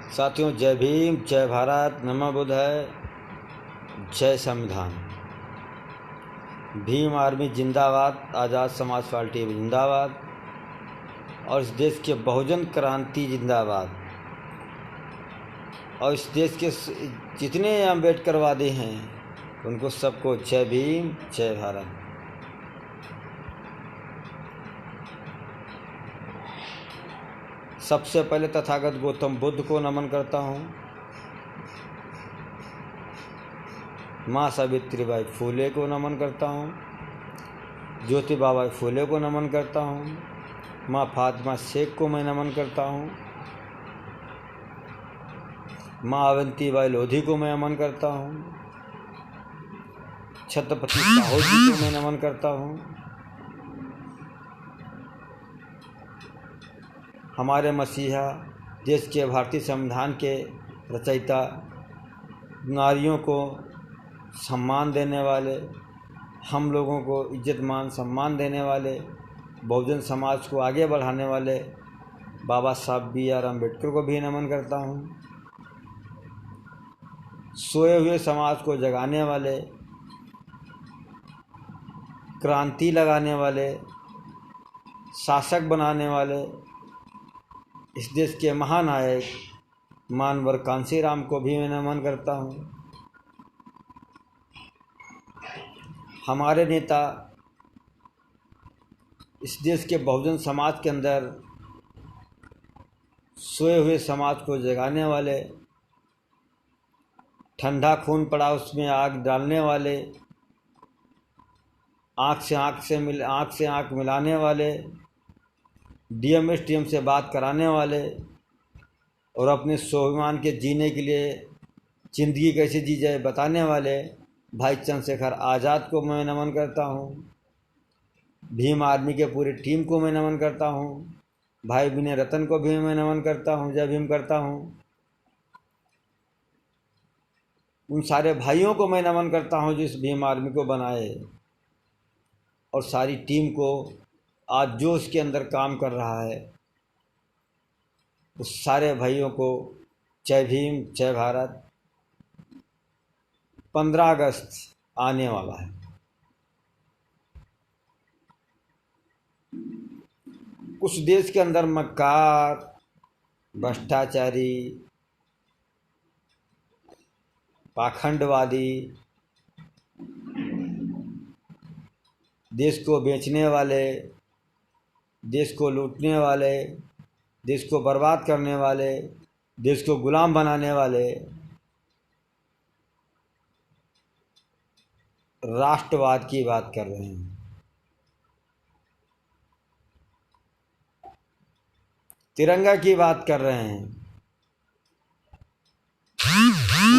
साथियों, जय भीम, जय भारत, नमः बुद्धाय, जय संविधान। भीम आर्मी जिंदाबाद, आज़ाद समाज पार्टी जिंदाबाद और इस देश के बहुजन क्रांति जिंदाबाद। और इस देश के जितने अम्बेडकरवादी हैं उनको सबको जय भीम, जय भारत। सबसे पहले तथागत गौतम बुद्ध को नमन करता हूँ, माँ सावित्रीबाई फुले को नमन करता हूँ, ज्योतिबा फुले को नमन करता हूँ, माँ फातिमा शेख को मैं नमन करता हूँ, माँ अवंतीबाई लोधी को मैं नमन करता हूँ, छत्रपति साहू जी को मैं नमन करता हूँ, हमारे मसीहा देश के भारतीय संविधान के रचयिता, नारियों को सम्मान देने वाले, हम लोगों को इज्जत मान सम्मान देने वाले, बहुजन समाज को आगे बढ़ाने वाले बाबा साहब B.R. अम्बेडकर को भी नमन करता हूँ। सोए हुए समाज को जगाने वाले, क्रांति लगाने वाले, शासक बनाने वाले इस देश के महानायक मानवर कांशीराम को भी मैं नमन करता हूँ। हमारे नेता इस देश के बहुजन समाज के अंदर सोए हुए समाज को जगाने वाले, ठंडा खून पड़ा उसमें आग डालने वाले, आँख से आँख मिलाने वाले, DMSTM से बात कराने वाले और अपने स्वाभिमान के जीने के लिए ज़िंदगी कैसे जी जाए बताने वाले भाई चंद्रशेखर आज़ाद को मैं नमन करता हूँ। भीम आर्मी के पूरी टीम को मैं नमन करता हूँ। भाई विनय रतन को भी मैं नमन करता हूँ, जय भीम करता हूँ। उन सारे भाइयों को मैं नमन करता हूँ जो इस भीम आर्मी को बनाए, और सारी टीम को आज जो उसके अंदर काम कर रहा है उस सारे भाइयों को जय भीम, जय भारत। 15 अगस्त आने वाला है। उस देश के अंदर मक्कार, भ्रष्टाचारी, पाखंडवादी, देश को बेचने वाले, देश को लूटने वाले, देश को बर्बाद करने वाले, देश को गुलाम बनाने वाले राष्ट्रवाद की बात कर रहे हैं। तिरंगा की बात कर रहे हैं।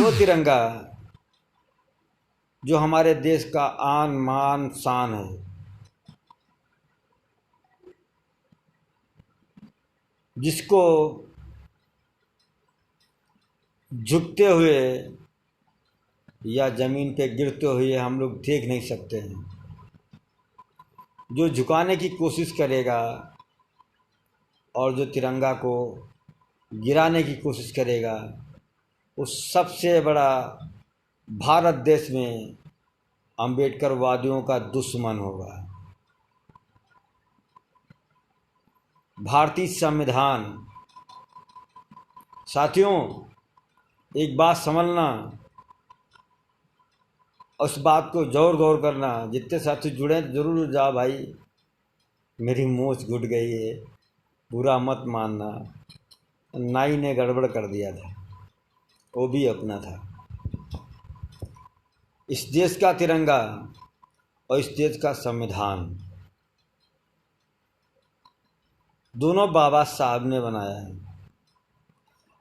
वो तिरंगा जो हमारे देश का आन मान शान है, जिसको झुकते हुए या ज़मीन पे गिरते हुए हम लोग देख नहीं सकते हैं। जो झुकाने की कोशिश करेगा और जो तिरंगा को गिराने की कोशिश करेगा वो सबसे बड़ा भारत देश में अम्बेडकर वादियों का दुश्मन होगा। भारतीय संविधान, साथियों एक बात समझना, उस बात को जोर गौर करना। जितने साथी जुड़े जरूर जाओ भाई, मेरी मूछ घुट गई है, बुरा मत मानना, नाई ने गड़बड़ कर दिया था, वो भी अपना था। इस देश का तिरंगा और इस देश का संविधान दोनों बाबा साहब ने बनाया है।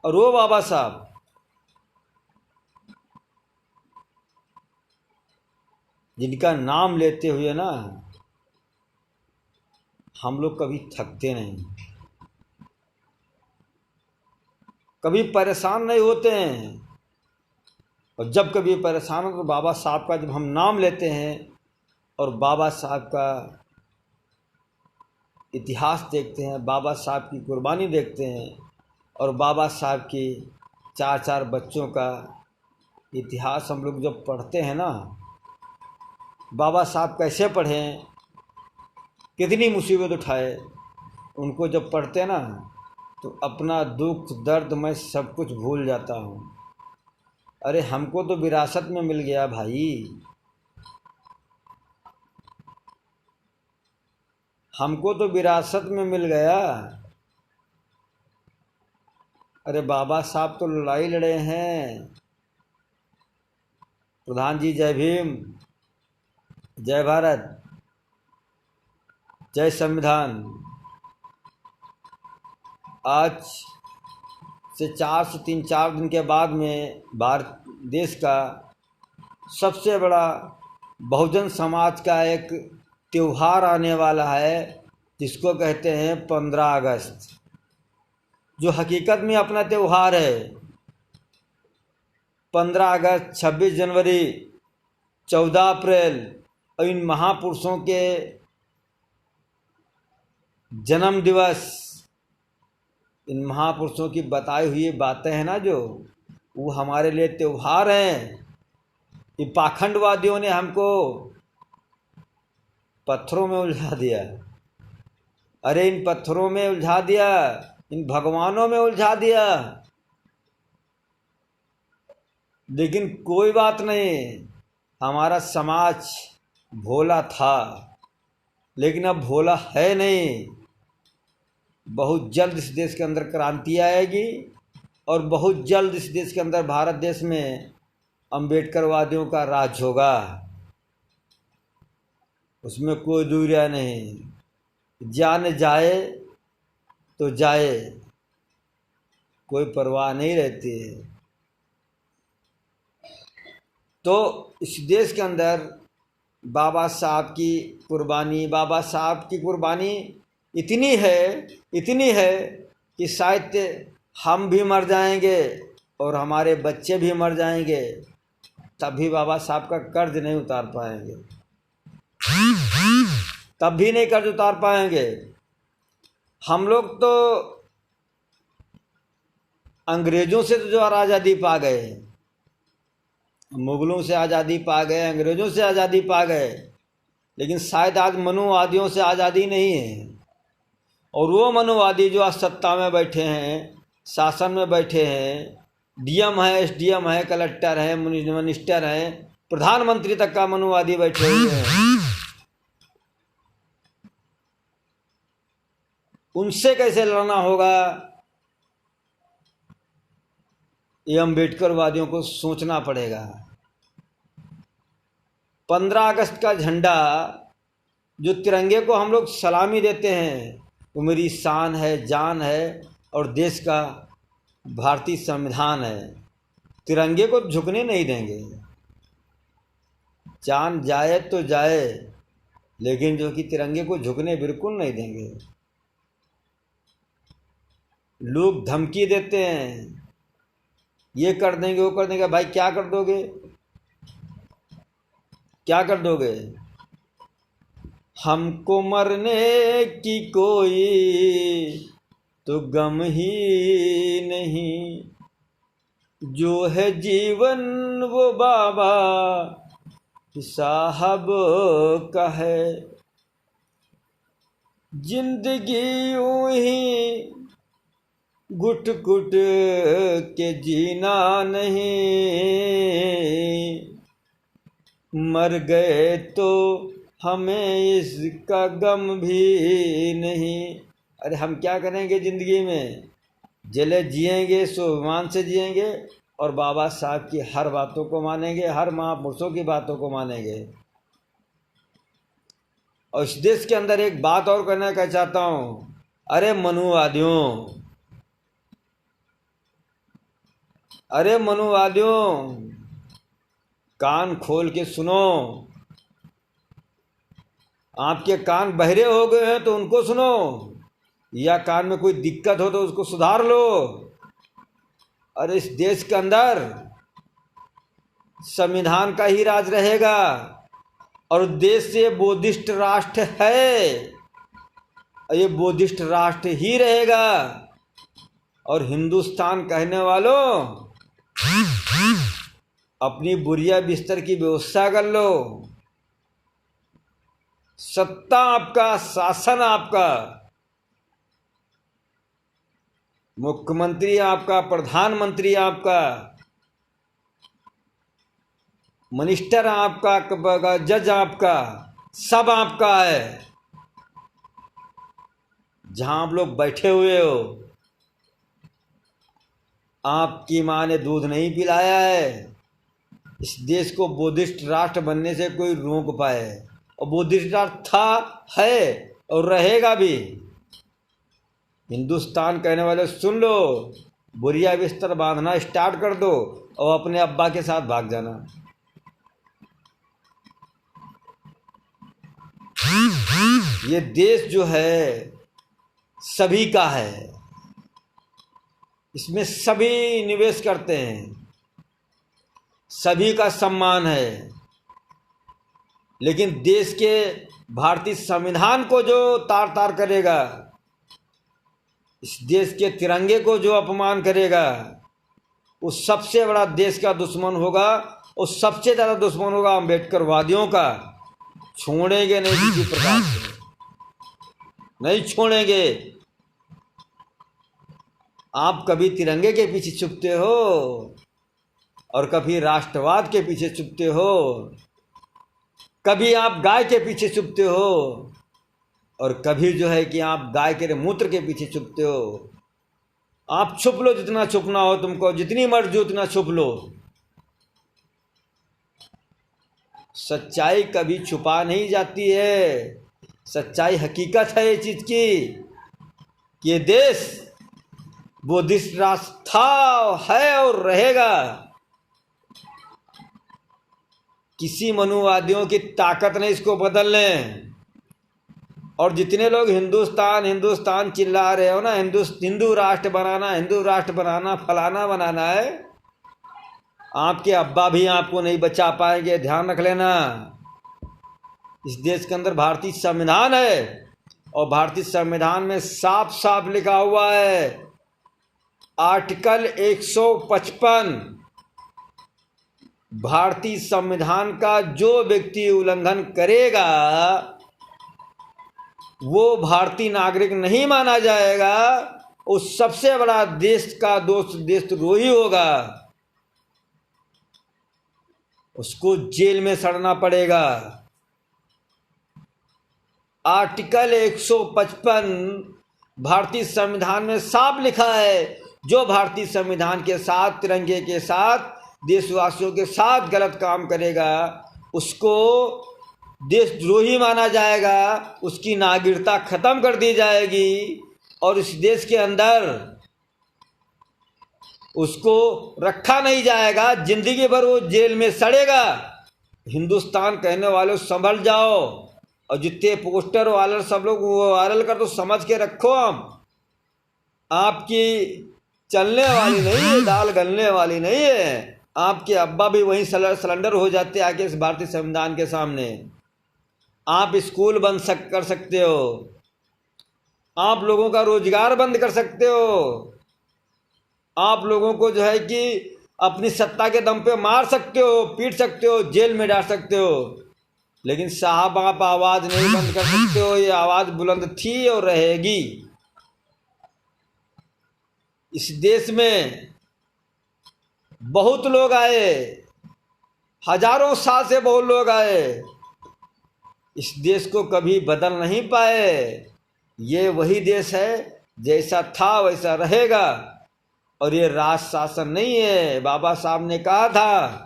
और वो बाबा साहब जिनका नाम लेते हुए ना हम लोग कभी थकते नहीं, कभी परेशान नहीं होते हैं। और जब कभी परेशान हो तो बाबा साहब का जब हम नाम लेते हैं और बाबा साहब का इतिहास देखते हैं, बाबा साहब की कुर्बानी देखते हैं और बाबा साहब की 4 बच्चों का इतिहास हम लोग जब पढ़ते हैं ना, बाबा साहब कैसे पढ़े, कितनी मुसीबत उठाए, उनको जब पढ़ते ना तो अपना दुख दर्द मैं सब कुछ भूल जाता हूँ। अरे हमको तो विरासत में मिल गया भाई, हमको तो विरासत में मिल गया। अरे बाबा साहब तो लड़ाई लड़े हैं। प्रधान जी जय भीम, जय भारत, जय संविधान। आज से 3-4 दिन के बाद में भारत देश का सबसे बड़ा बहुजन समाज का एक त्यौहार आने वाला है, जिसको कहते हैं 15 अगस्त, जो हकीकत में अपना त्यौहार है। 15 अगस्त, 26 जनवरी, 14 अप्रैल और इन महापुरुषों के जन्म दिवस, इन महापुरुषों की बताई हुई बातें हैं ना जो, वो हमारे लिए त्यौहार हैं। ये पाखंडवादियों ने हमको पत्थरों में उलझा दिया। अरे इन पत्थरों में उलझा दिया, इन भगवानों में उलझा दिया। लेकिन कोई बात नहीं, हमारा समाज भोला था लेकिन अब भोला है नहीं। बहुत जल्द इस देश के अंदर क्रांति आएगी और बहुत जल्द इस देश के अंदर, भारत देश में, अम्बेडकरवादियों का राज होगा। उसमें कोई दूरिया नहीं। जान जाए तो जाए, कोई परवाह नहीं रहती है। तो इस देश के अंदर बाबा साहब की कुर्बानी इतनी है कि शायद हम भी मर जाएंगे और हमारे बच्चे भी मर जाएंगे, तब भी बाबा साहब का कर्ज नहीं उतार पाएंगे, तब भी नहीं कर्ज उतार पाएंगे। हम लोग तो अंग्रेजों से तो जो आज़ादी पा गए, मुगलों से आज़ादी पा गए, अंग्रेजों से आज़ादी पा गए, लेकिन शायद आज मनुवादियों से आज़ादी नहीं है। और वो मनुवादी जो आज सत्ता में बैठे हैं, शासन में बैठे हैं, डीएम है, एसडीएम है, कलेक्टर है, मिनिस्टर है, प्रधानमंत्री तक का मनुवादी बैठे हुए हैं। उनसे कैसे लड़ना होगा, ये अम्बेडकरवादियों को सोचना पड़ेगा। 15 अगस्त का झंडा, जो तिरंगे को हम लोग सलामी देते हैं, वो मेरी शान है, जान है और देश का भारतीय संविधान है। तिरंगे को झुकने नहीं देंगे। जान जाए तो जाए, लेकिन जो कि तिरंगे को झुकने बिल्कुल नहीं देंगे। लोग धमकी देते हैं, ये कर देंगे, वो कर देंगे। भाई क्या कर दोगे, क्या कर दोगे? हमको मरने की कोई तो गम ही नहीं, जो है जीवन वो बाबा साहब का है। जिंदगी यूं ही घुट घुट के जीना नहीं, मर गए तो हमें इसका गम भी नहीं। अरे हम क्या करेंगे ज़िंदगी में? जले जिएंगे स्वाभिमान से जिएंगे और बाबा साहब की हर बातों को मानेंगे, हर महापुरुषों की बातों को मानेंगे। और इस देश के अंदर एक बात और कहना चाहता हूँ, अरे मनुवादियों, कान खोल के सुनो। आपके कान बहरे हो गए हैं तो उनको सुनो, या कान में कोई दिक्कत हो तो उसको सुधार लो। अरे इस देश के अंदर संविधान का ही राज रहेगा और देश से बौद्धिस्ट राष्ट्र है, ये बौद्धिस्ट राष्ट्र ही रहेगा। और हिंदुस्तान कहने वालों, अपनी बुरिया बिस्तर की व्यवस्था कर लो। सत्ता आपका, शासन आपका, मुख्यमंत्री आपका, प्रधानमंत्री आपका, मिनिस्टर आपका, जज आपका, सब आपका है। जहां आप लोग बैठे हुए हो, आपकी माँ ने दूध नहीं पिलाया है इस देश को बुद्धिस्ट राष्ट्र बनने से कोई रोक पाए। और बुद्धिस्ट राष्ट्र था, है और रहेगा भी। हिंदुस्तान कहने वाले सुन लो, बुरिया बिस्तर बांधना स्टार्ट कर दो और अपने अब्बा के साथ भाग जाना। ये देश जो है सभी का है, इसमें सभी निवेश करते हैं, सभी का सम्मान है। लेकिन देश के भारतीय संविधान को जो तार तार करेगा, इस देश के तिरंगे को जो अपमान करेगा, वो सबसे बड़ा देश का दुश्मन होगा और सबसे ज़्यादा दुश्मन होगा अम्बेडकर वादियों का। छोड़ेंगे नहीं किसी प्रकार से, नहीं छोड़ेंगे। आप कभी तिरंगे के पीछे छुपते हो और कभी राष्ट्रवाद के पीछे छुपते हो, कभी आप गाय के पीछे छुपते हो और कभी जो है कि आप गाय के मूत्र के पीछे छुपते हो। आप छुप लो जितना छुपना हो तुमको, जितनी मर्जी उतना छुप लो। सच्चाई कभी छुपा नहीं जाती है। सच्चाई हकीकत है ये चीज की कि ये देश बुद्धिस्ट राष्ट्र था, है और रहेगा। किसी मनुवादियों की ताकत नहीं इसको बदलने। और जितने लोग हिंदुस्तान हिंदुस्तान चिल्ला रहे हो ना, हिंदू राष्ट्र बनाना, हिंदू राष्ट्र बनाना, फलाना बनाना है, आपके अब्बा भी आपको नहीं बचा पाएंगे, ध्यान रख लेना। इस देश के अंदर भारतीय संविधान है और भारतीय संविधान में साफ साफ लिखा हुआ है, आर्टिकल 155, भारतीय संविधान का जो व्यक्ति उल्लंघन करेगा वो भारतीय नागरिक नहीं माना जाएगा। उस सबसे बड़ा देश का दोस्त देशद्रोही होगा, उसको जेल में सड़ना पड़ेगा। आर्टिकल 155 भारतीय संविधान में साफ लिखा है, जो भारतीय संविधान के साथ, तिरंगे के साथ, देशवासियों के साथ गलत काम करेगा उसको देशद्रोही माना जाएगा, उसकी नागरिकता खत्म कर दी जाएगी और इस देश के अंदर उसको रखा नहीं जाएगा, जिंदगी भर वो जेल में सड़ेगा। हिंदुस्तान कहने वालों संभल जाओ और जितने पोस्टर वाले सब लोग वो वायरल कर दो, समझ के रखो। हम आपकी चलने वाली नहीं है, दाल गलने वाली नहीं है। आपके अब्बा भी वहीं सरेंडर हो जाते आके इस भारतीय संविधान के सामने। आप स्कूल बंद कर सकते हो, आप लोगों का रोजगार बंद कर सकते हो, आप लोगों को जो है कि अपनी सत्ता के दम पे मार सकते हो, पीट सकते हो, जेल में डाल सकते हो, लेकिन साहब आप आवाज नहीं बंद कर सकते हो। ये आवाज बुलंद थी और रहेगी। इस देश में बहुत लोग आए, हजारों साल से बहुत लोग आए, इस देश को कभी बदल नहीं पाए। ये वही देश है, जैसा था वैसा रहेगा। और ये राज शासन नहीं है। बाबा साहब ने कहा था,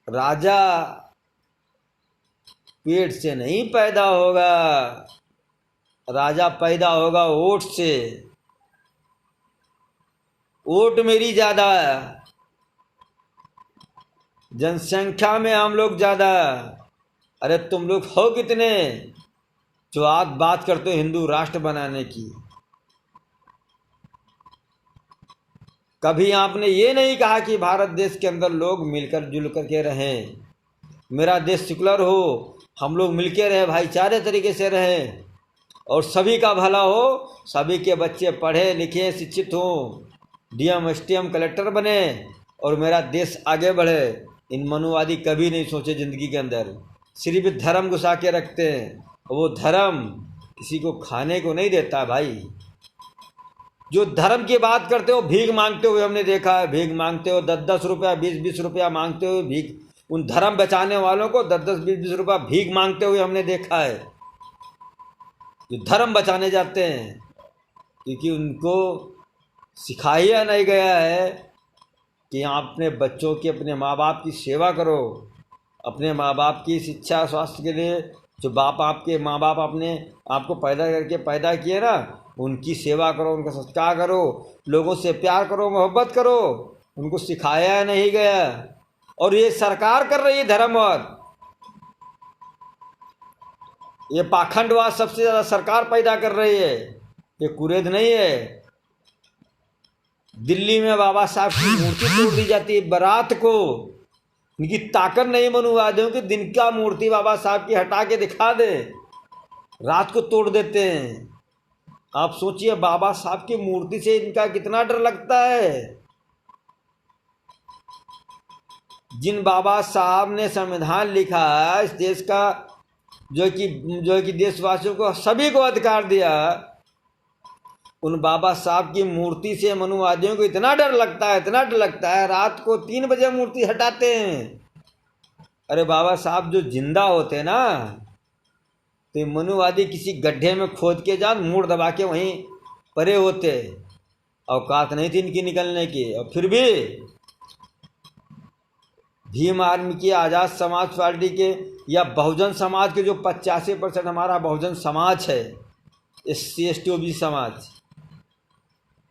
राजा पेट से नहीं पैदा होगा, राजा पैदा होगा वोट से। वोट मेरी ज्यादा है, जनसंख्या में हम लोग ज्यादा। अरे तुम लोग हो कितने जो आज बात करते हो हिंदू राष्ट्र बनाने की? कभी आपने ये नहीं कहा कि भारत देश के अंदर लोग मिलकर जुल करके रहें, मेरा देश सेकुलर हो, हम लोग मिलके रहे, भाईचारे तरीके से रहें और सभी का भला हो, सभी के बच्चे पढ़े लिखे शिक्षित हों, डीएम एसडीएम कलेक्टर बने और मेरा देश आगे बढ़े। इन मनुवादी कभी नहीं सोचे ज़िंदगी के अंदर, सिर्फ धर्म घुसा के रखते हैं। वो धर्म किसी को खाने को नहीं देता भाई। जो धर्म की बात करते हो भीख मांगते हुए हमने देखा है, भीख मांगते हो 10-10 रुपया 20-20 रुपया मांगते हुए भीख, उन धर्म बचाने वालों को 10-10 20-20 रुपया भीख मांगते हुए हमने देखा है, जो धर्म बचाने जाते हैं। क्योंकि उनको सिखाया नहीं गया है कि आप अपने बच्चों की, अपने माँ बाप की सेवा करो, अपने माँ बाप की शिक्षा स्वास्थ्य के लिए जो आपके माँ बाप अपने आपको पैदा करके पैदा किए ना, उनकी सेवा करो, उनका सत्कार करो, लोगों से प्यार करो, मोहब्बत करो। उनको सिखाया नहीं गया और ये सरकार कर रही है धर्मवाद। ये पाखंडवाद सबसे ज़्यादा सरकार पैदा कर रही है, ये कुरेद नहीं है। दिल्ली में बाबा साहब की मूर्ति तोड़ दी जाती है बारात को। इनकी ताकत नहीं मनुवादियों कि दिन का मूर्ति बाबा साहब की हटा के दिखा दे, रात को तोड़ देते हैं। आप सोचिए बाबा साहब की मूर्ति से इनका कितना डर लगता है। जिन बाबा साहब ने संविधान लिखा है इस देश का, जो है कि देशवासियों को सभी को अधिकार दिया, उन बाबा साहब की मूर्ति से मनुवादियों को इतना डर लगता है, इतना डर लगता है, रात को 3 बजे मूर्ति हटाते हैं। अरे बाबा साहब जो जिंदा होते ना, तो मनुवादी किसी गड्ढे में खोद के जान मुड़ दबा के वहीं परे होते, औकात नहीं थी इनकी निकलने की। और फिर भी भीम आर्मी की, आज़ाद समाज पार्टी के या बहुजन समाज के जो 85% हमारा बहुजन समाज है, SC ST OBC समाज,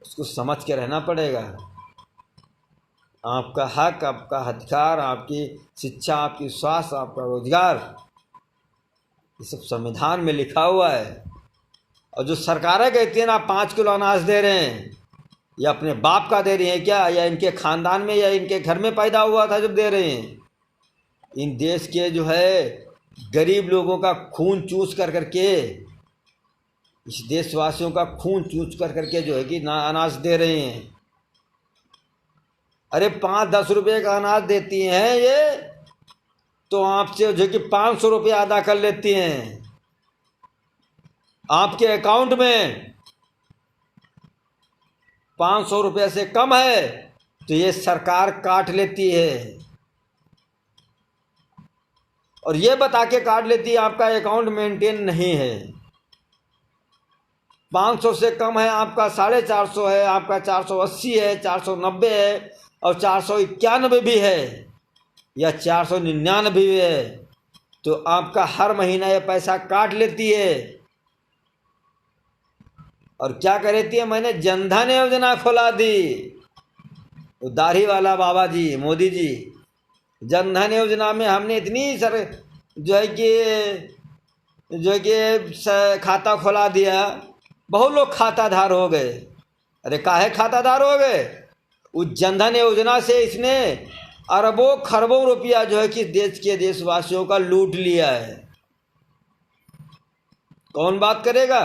उसको समझ के रहना पड़ेगा। आपका हक, आपका अधिकार, आपकी शिक्षा, आपकी स्वास्थ्य, आपका रोजगार, ये सब संविधान में लिखा हुआ है। और जो सरकारें कहती हैं ना 5 किलो अनाज दे रहे हैं, या अपने बाप का दे रही हैं क्या, या इनके खानदान में या इनके घर में पैदा हुआ था जब दे रहे हैं। इन देश के जो है गरीब लोगों का खून चूस कर करके, इस देशवासियों का खून चूस कर करके जो है कि ना अनाज दे रहे हैं। अरे 5-10 रुपये का अनाज देती हैं ये, तो आपसे जो कि 500 रुपया अदा कर लेती हैं। आपके अकाउंट में 500 रुपये से कम है तो ये सरकार काट लेती है, और ये बता के काट लेती है आपका अकाउंट मेंटेन नहीं है। 500 से कम है आपका 450 है, आपका 480 है, 490 है, और 491 भी है, या 499 भी है, तो आपका हर महीना ये पैसा काट लेती है। और क्या करती है, मैंने जनधन योजना खोला दी। तो दाढ़ी वाला बाबा जी, मोदी जी, जनधन योजना में हमने इतनी जो है कि खाता खोला दिया, बहुत लोग खाताधार हो गए। अरे काहे खाताधार हो गए? उस जनधन योजना से इसने अरबों खरबों रुपया जो है कि देश के देशवासियों का लूट लिया है। कौन बात करेगा?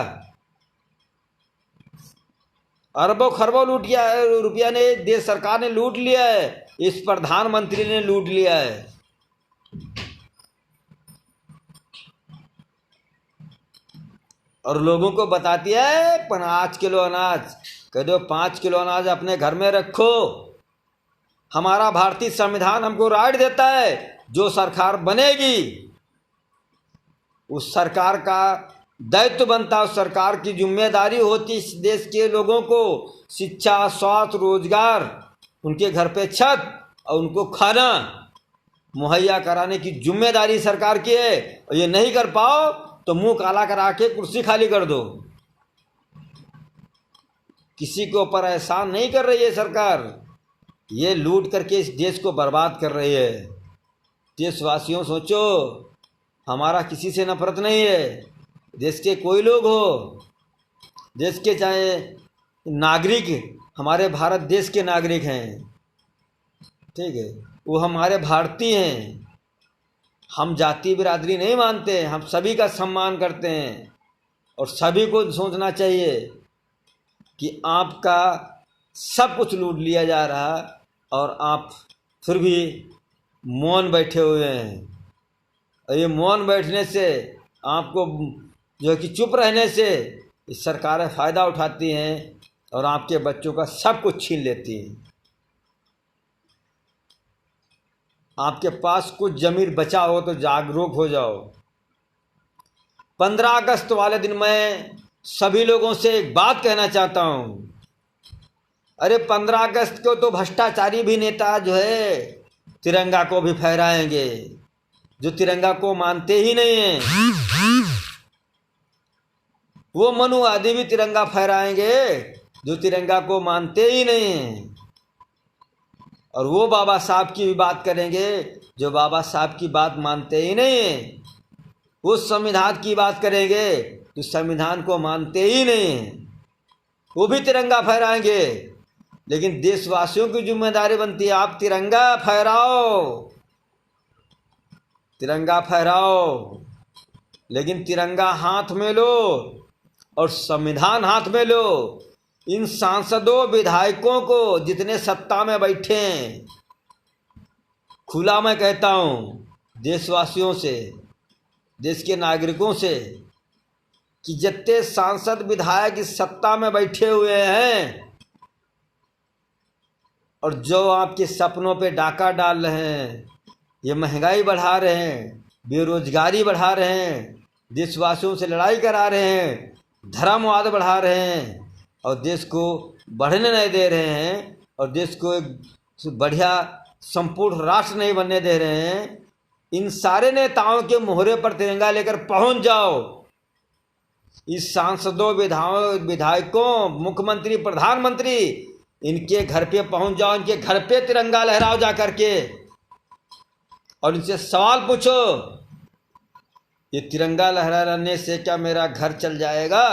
अरबों खरबों लूट लिया है, रुपया ने देश सरकार ने लूट लिया है, इस प्रधानमंत्री ने लूट लिया है। और लोगों को बताती है 5 किलो अनाज, कह दो 5 किलो अनाज अपने घर में रखो। हमारा भारतीय संविधान हमको राइट देता है, जो सरकार बनेगी उस सरकार का दायित्व बनता है, उस सरकार की जिम्मेदारी होती है इस देश के लोगों को शिक्षा, स्वास्थ्य, रोजगार, उनके घर पे छत और उनको खाना मुहैया कराने की जिम्मेदारी सरकार की है। और ये नहीं कर पाओ तो मुंह काला करा के कुर्सी खाली कर दो। किसी के ऊपर एहसान नहीं कर रही है सरकार, ये लूट करके इस देश को बर्बाद कर रही है। देशवासियों सोचो, हमारा किसी से नफरत नहीं है। देश के कोई लोग हो, देश के चाहे नागरिक, हमारे भारत देश के नागरिक हैं, ठीक है, वो हमारे भारतीय हैं। हम जाति बिरादरी नहीं मानते, हम सभी का सम्मान करते हैं। और सभी को सोचना चाहिए कि आपका सब कुछ लूट लिया जा रहा और आप फिर भी मौन बैठे हुए हैं। और ये मौन बैठने से आपको जो है कि चुप रहने से सरकारें फ़ायदा उठाती हैं और आपके बच्चों का सब कुछ छीन लेती हैं। आपके पास कुछ ज़मीर बचा हो तो जागरूक हो जाओ। 15 अगस्त वाले दिन मैं सभी लोगों से एक बात कहना चाहता हूँ। अरे 15 अगस्त को तो भ्रष्टाचारी भी नेता जो है तिरंगा को भी फहराएंगे, जो तिरंगा को मानते ही नहीं हैं। वो मनुवादी भी तिरंगा फहराएंगे जो तिरंगा को मानते ही नहीं हैं। और वो बाबा साहब की भी बात करेंगे जो बाबा साहब की बात मानते ही नहीं हैं। वो संविधान की बात करेंगे जो संविधान को मानते ही नहीं हैं। वो भी तिरंगा फहराएंगे। लेकिन देशवासियों की जिम्मेदारी बनती है, आप तिरंगा फहराओ, तिरंगा फहराओ, लेकिन तिरंगा हाथ में लो और संविधान हाथ में लो। इन सांसदों विधायकों को जितने सत्ता में बैठे हैं, खुला मैं कहता हूँ देशवासियों से, देश के नागरिकों से, कि जितने सांसद विधायक इस सत्ता में बैठे हुए हैं और जो आपके सपनों पे डाका डाल रहे हैं, ये महंगाई बढ़ा रहे हैं, बेरोजगारी बढ़ा रहे हैं, देशवासियों से लड़ाई करा रहे हैं, धर्मवाद बढ़ा रहे हैं और देश को बढ़ने नहीं दे रहे हैं और देश को एक बढ़िया संपूर्ण राष्ट्र नहीं बनने दे रहे हैं, इन सारे नेताओं के मोहरे पर तिरंगा लेकर पहुंच जाओ। इस सांसदों, विधायकों, मुख्यमंत्री, प्रधानमंत्री, इनके घर पे पहुंच जाओ, इनके घर पे तिरंगा लहराओ जा करके और इनसे सवाल पूछो, ये तिरंगा लहराने से क्या मेरा घर चल जाएगा?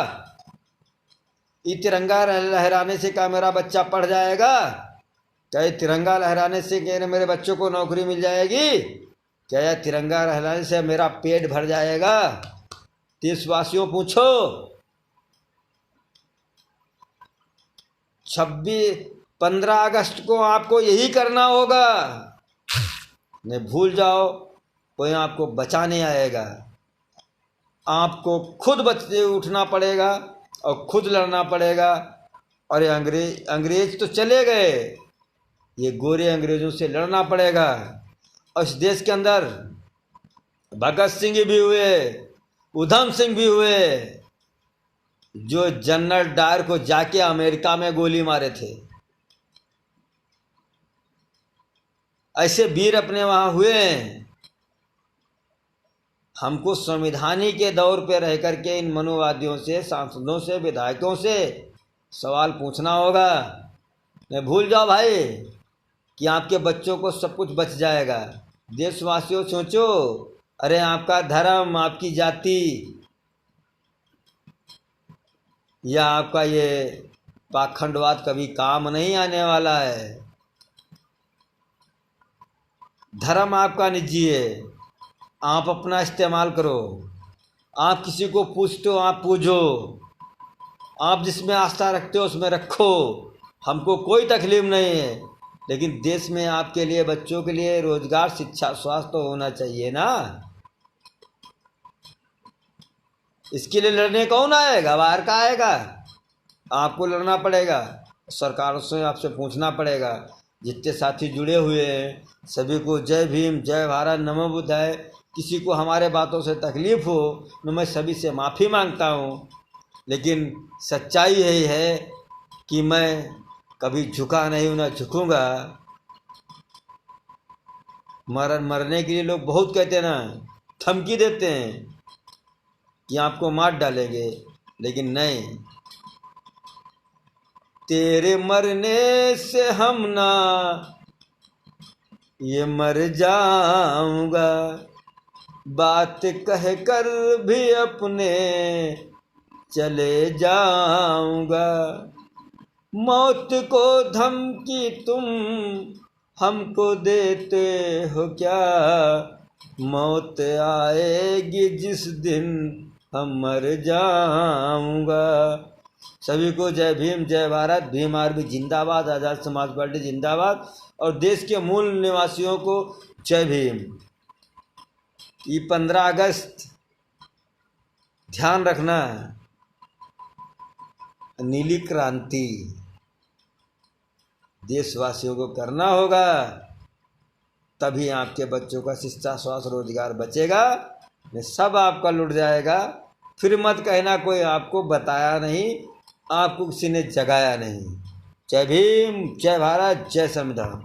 ये तिरंगा लहराने से क्या मेरा बच्चा पढ़ जाएगा? क्या ये तिरंगा लहराने से क्या मेरे बच्चों को नौकरी मिल जाएगी? क्या यह तिरंगा लहराने से मेरा पेट भर जाएगा? देशवासियों पूछो। 15 अगस्त को आपको यही करना होगा। नहीं भूल जाओ, कोई आपको बचाने आएगा। आपको खुद बचते उठना पड़ेगा और खुद लड़ना पड़ेगा। और ये अंग्रेज तो चले गए, ये गोरे अंग्रेजों से लड़ना पड़ेगा। और इस देश के अंदर भगत सिंह भी हुए, उधम सिंह भी हुए, जो जनरल डायर को जाके अमेरिका में गोली मारे थे। ऐसे वीर अपने वहां हुए हैं। हमको संविधानी के दौर पे रह करके इन मनुवादियों से, सांसदों से, विधायकों से सवाल पूछना होगा। नहीं भूल जाओ भाई कि आपके बच्चों को सब कुछ बच जाएगा। देशवासियों सोचो, अरे आपका धर्म, आपकी जाति या आपका ये पाखंडवाद कभी काम नहीं आने वाला है। धर्म आपका निजी है, आप अपना इस्तेमाल करो। आप किसी को पूछते हो, आप पूछो। आप जिसमें आस्था रखते हो उसमें रखो, हमको कोई तकलीफ नहीं है। लेकिन देश में आपके लिए, बच्चों के लिए रोजगार, शिक्षा, स्वास्थ्य तो होना चाहिए ना। इसके लिए लड़ने कौन आएगा? बाहर का आएगा? आपको लड़ना पड़ेगा। सरकारों से आपसे पूछना पड़ेगा। जितने साथी जुड़े हुए हैं सभी को जय भीम, जय भारत, नमो बुद्धाय। किसी को हमारे बातों से तकलीफ हो तो मैं सभी से माफ़ी मांगता हूँ। लेकिन सच्चाई यही है कि मैं कभी झुका नहीं हूँ, ना झुकूँगा। मरने के लिए लोग बहुत कहते हैं ना, धमकी देते हैं कि आपको मार डालेंगे, लेकिन नहीं, तेरे मरने से हम ना ये मर जाऊंगा, बात कह कर भी अपने चले जाऊंगा। मौत को धमकी तुम हमको देते हो क्या? मौत आएगी जिस दिन हम मर जाऊंगा। सभी को जय भीम, जय भारत, भीम आर्मी जिंदाबाद, आज़ाद समाज पार्टी जिंदाबाद, और देश के मूल निवासियों को जय भीम। ये 15 अगस्त ध्यान रखना, नीली क्रांति देशवासियों को करना होगा, तभी आपके बच्चों का शिक्षा, स्वास्थ्य, रोजगार बचेगा। नहीं सब आपका लुट जाएगा। फिर मत कहना कोई आपको बताया नहीं, आपको किसी ने जगाया नहीं। जय भीम, जय भारत, जय संविधान।